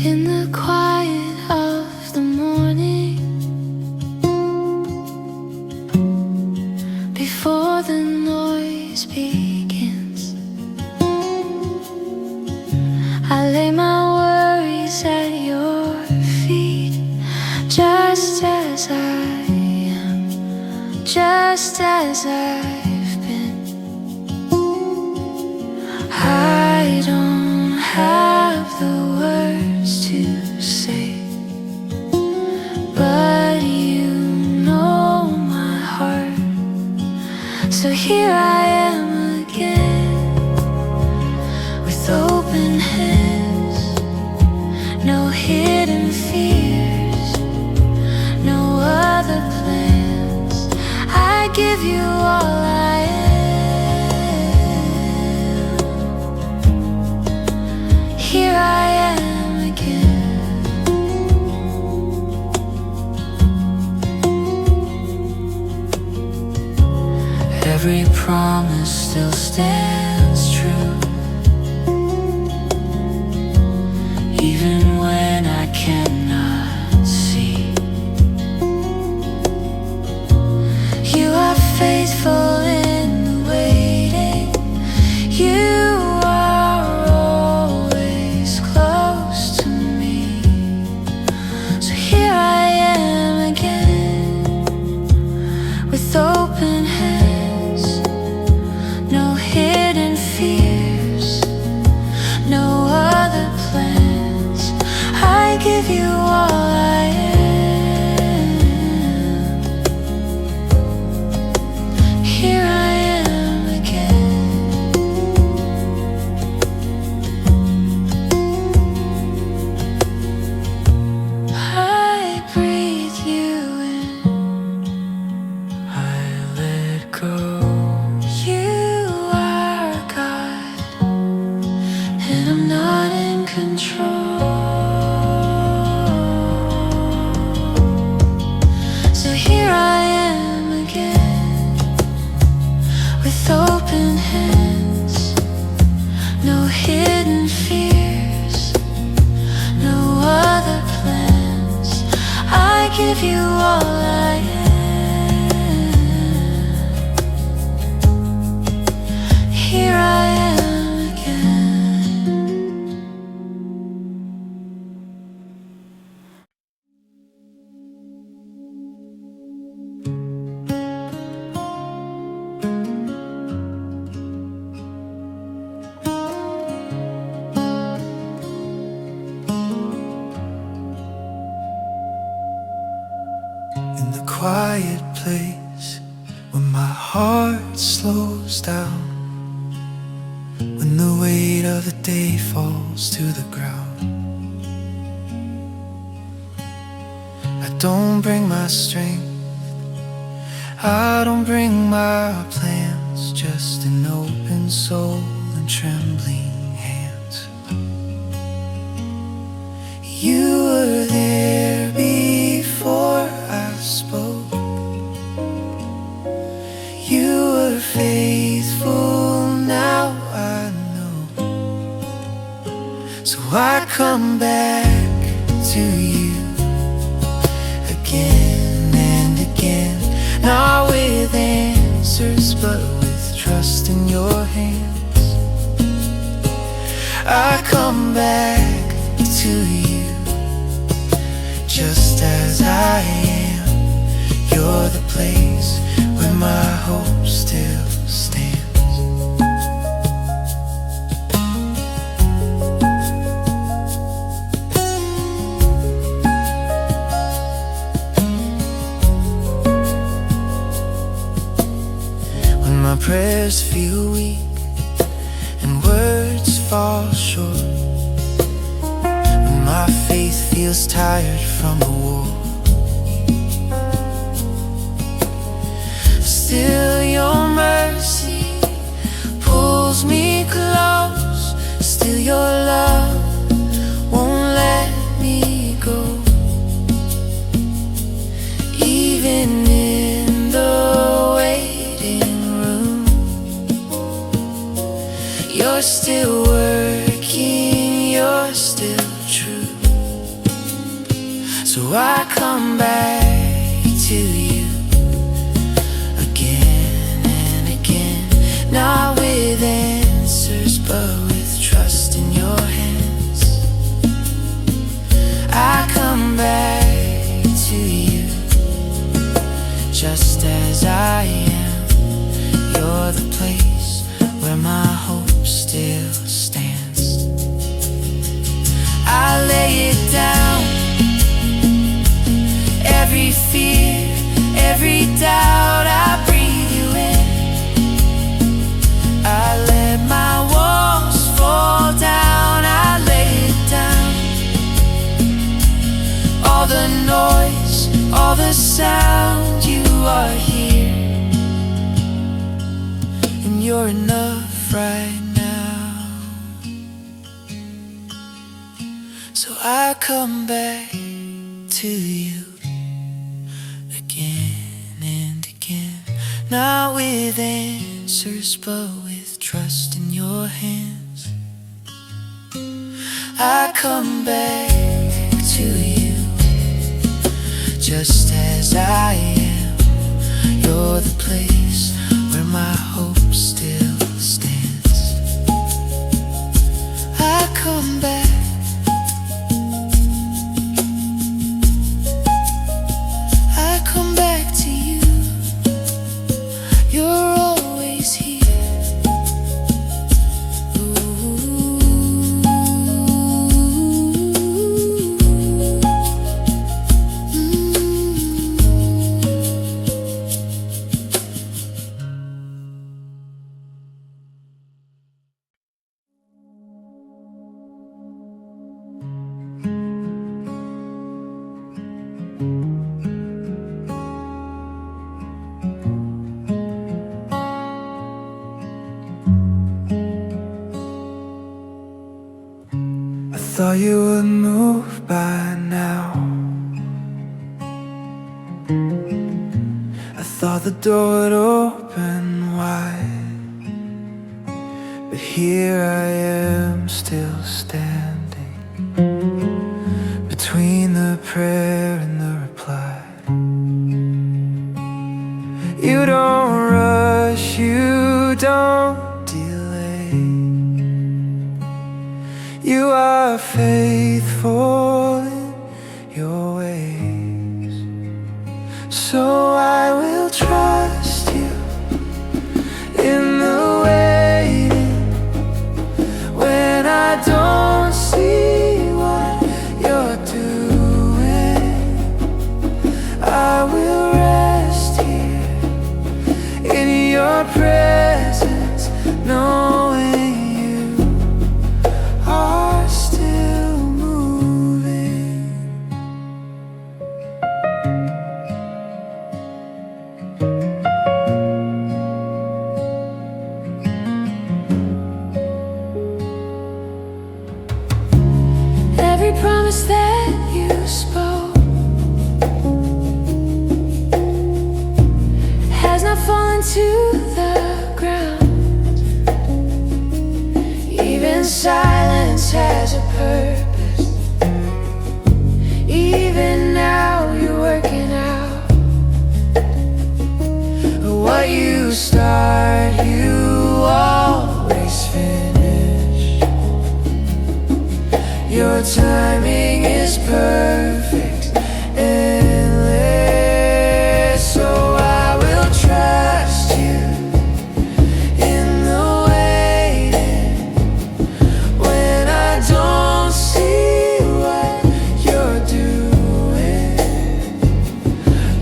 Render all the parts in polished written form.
In the quiet of the morning, before the noise begins, I lay my worries at your feet, just as I am, just as I've been. I don't have the words to say, but you know my heart. So here I am again, with open hands, no hidden fears, no other plans. I give you all I am. Here I am again. Every promise still stands true, even when I cannot see. You are faithful in the waiting. You are always close to me. So here I am again, with open hands, no hidden fears, no other plans. I give you all I am. Here I am again. I breathe you in, I let go. You are God, and I'm not in control. So here I am again, with open hands, no hidden fears, no other plans. I give you all I am. Here I am again. In the quiet place, when my heart slows down, when the weight of the day falls to the ground, I don't bring my strength, I don't bring my plans, just an open soul and trembling hands. You were there before I spoke. You were faithful, now I know. So I come back to you again and again, not with answers, but with trust in your hands. I come back to you, just as I am. You're the place where my hope still stands. When my prayers feel weak and words fall short, when my faith feels tired from the war, still your mercy pulls me close. Still your love won't let me go. Even in the waiting room, you're still working, you're still true. So I come back to you again and again, not with answers but with trust in your hands. I come back to you just as I am. You're the place where my hope still stands. I lay it down, every fear, every doubt, I breathe you in. I let my walls fall down, I lay it down. All the noise, all the sound, you are here, and you're enough right now. So I come back to you again and again, not with answers but with trust in your hands. I come back to you just as I am. You're the place where my hope still stands. I come back. I come back to you. You're always here. I thought you would move by now. I thought the door would open wide, but here I am still standing between the prayer and the reply. You don't rush, you don't delay. You are faithful in your ways, so I will trust you in the waiting. When I don't see what you're doing, I will rest here in your presence, knowing are still moving. Every promise that you spoke has not fallen to the ground. Even silence has a purpose. Even now you're working out what you start, you always finish. Your timing is perfect, endless. So I will trust you in the waiting. When I don't see what you're doing,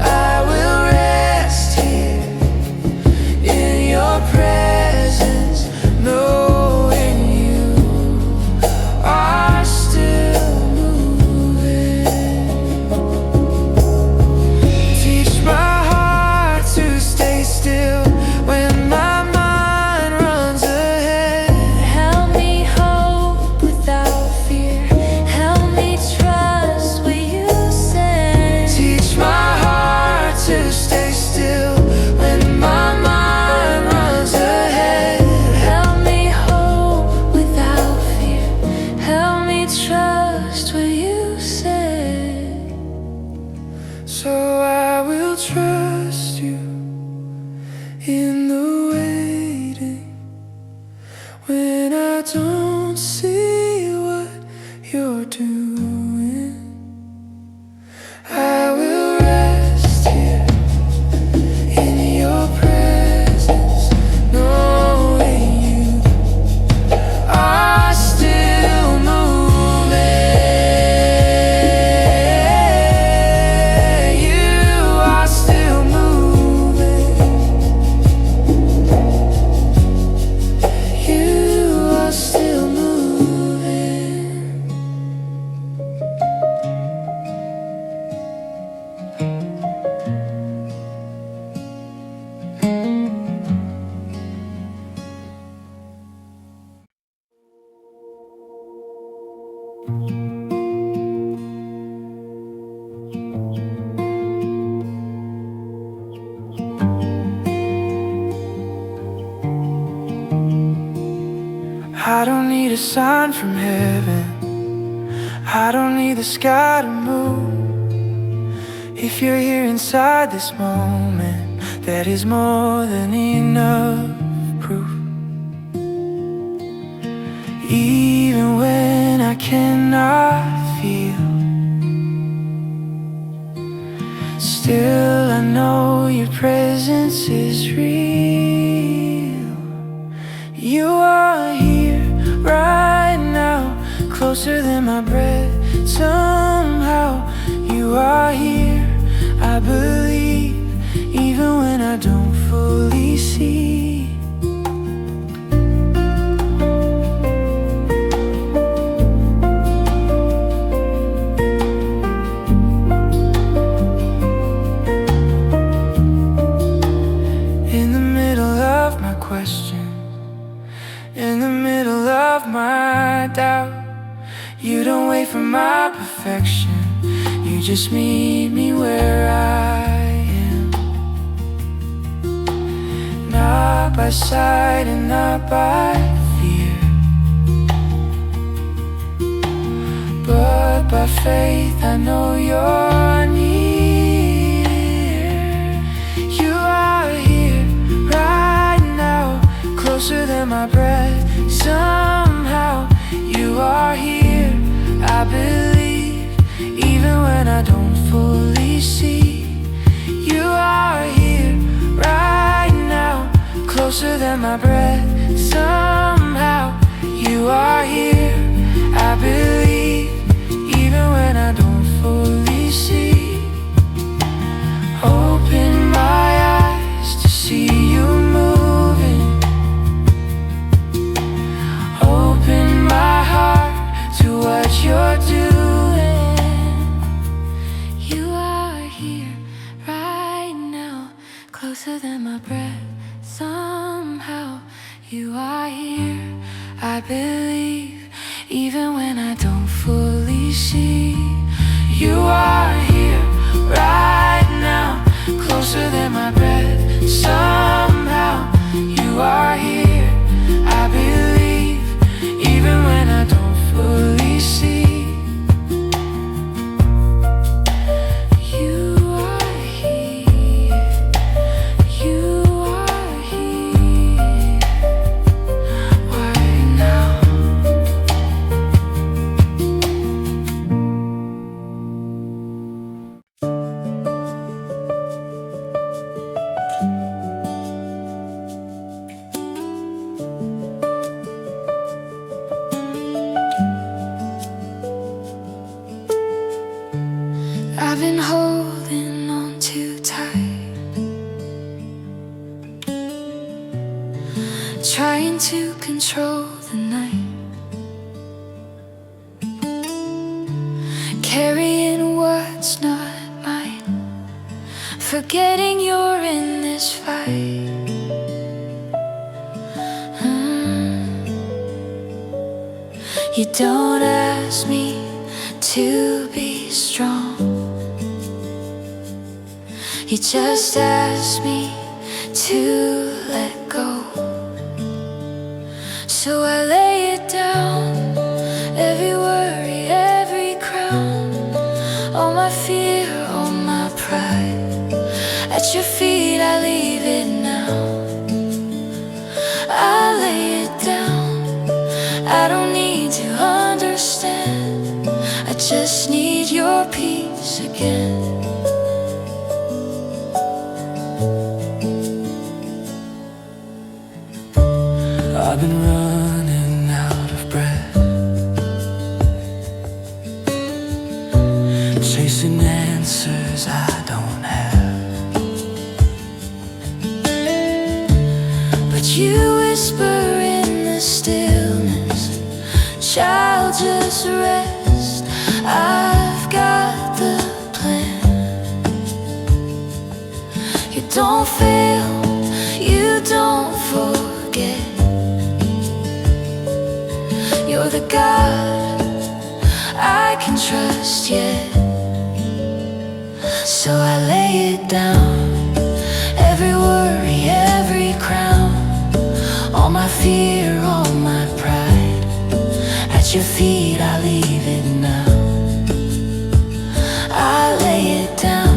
I will rest here in your presence, knowing you are still moving. doing. I will rest here in your presence, knowing you are still moving. You are still moving. You are still moving. I don't need a sign from heaven. I don't need the sky to move. If you're here inside this moment, that is more than enough proof. Even when I cannot feel, still I know your presence is real. You are here right now, closer than my breath. Somehow you are here, I believe, even when I don't fully see. In the middle of my question, in the middle of my doubt, you don't wait for my perfection, you just meet me where I am. Not by sight and not by fear, but by faith I know you're near. You are here right now, closer than my breath. Somehow you are here, I believe, even when I don't fully see. You are here right now, closer than my breath. Somehow you are here, I believe, even when I don't fully see. Open my eyes to see you moving. Open my heart to what you're doing. You are here right now, closer than my breath. Somehow you are here, I believe, even when I don't fully see. You are here right now, closer than my breath. Somehow you are here, I believe, even when I don't fully see. You are here, you are here right now. I've been holding on too tight, trying to control the night, carrying what's not mine, forgetting you're in this fight. You don't ask me to be strong, you just ask me to let go. So I lay it down, every worry, every crown, all my fear, all my pride. At your feet I leave it now. I lay it down, I don't need to understand. I just need your peace again. I've been running out of breath, chasing answers I don't have. But you whisper in the stillness, child, just rest. I've got the plan. You don't fail, you don't forget. You're the God I can trust yet. So I lay it down, every worry, every crown, all my fear, all my pride. At your feet I leave it now. I lay it down,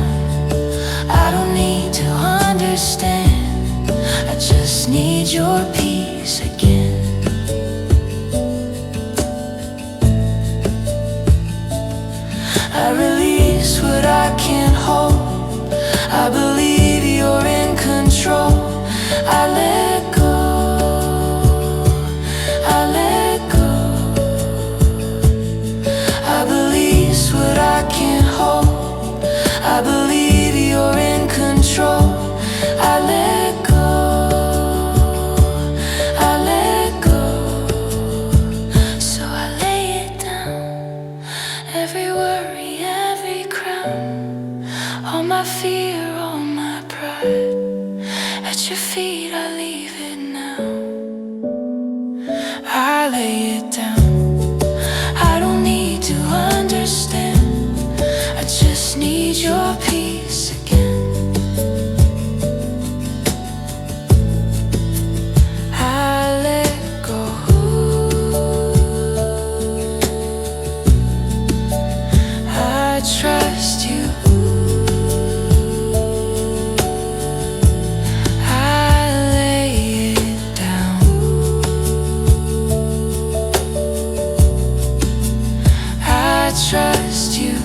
I don't need to understand. I just need your peace again. I release what I can't hold. I believe you're in control. I let go, I let go. I release what I can't hold. I believe you're in control. I let go, I let go. So I lay it down, every worry, every crown, all my fear, all my pride. At your feet I leave it now. I lay it down, I don't need to understand. I just need your peace again. I let go, I trust you. I lay it down, I trust you.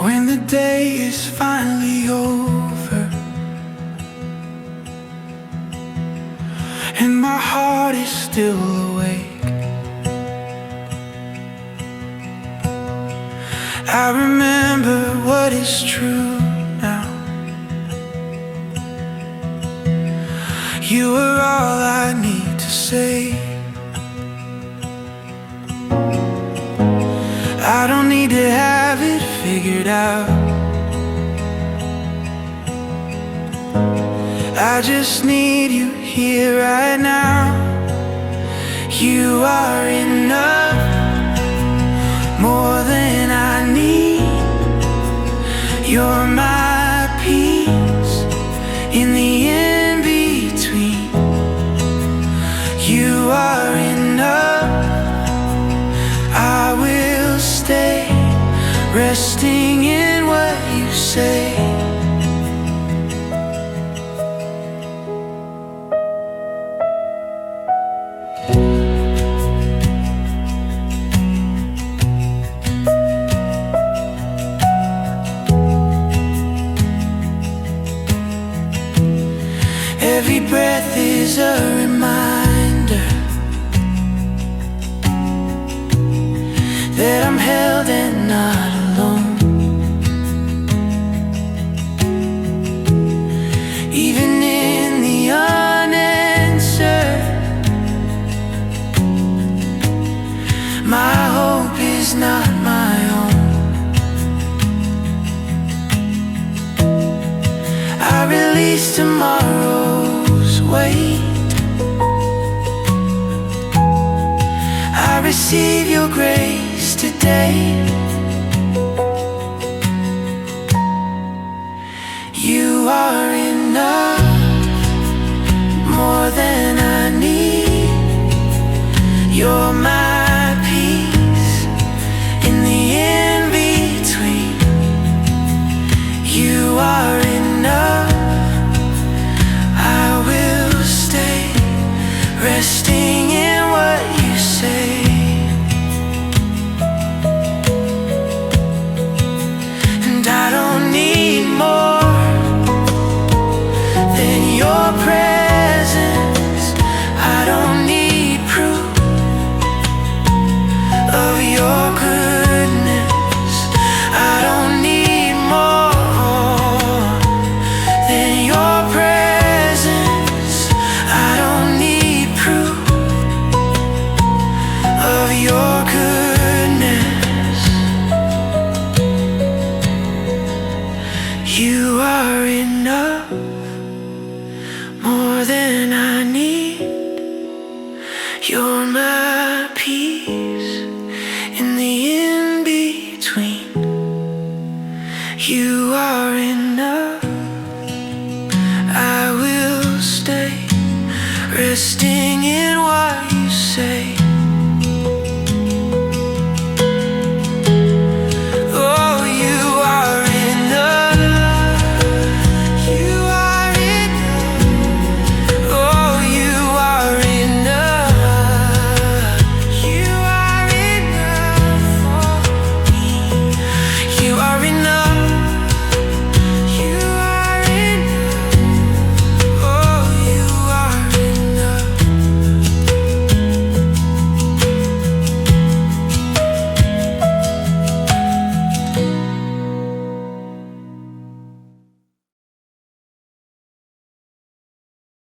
When the day is finally over and my heart is still awake, I remember what is true now. You are all I need to say. I don't need to have it figured out. I just need you here right now. You are enough, more than I need. You're my peace in the in-between. You are enough, I will stay, resting in what you say. Every breath is a reminder that I'm held and not alone. Even in the unanswered, my hope is not my own. I release tomorrow's weight. I receive your grace today. You are enough, more than I need. You're my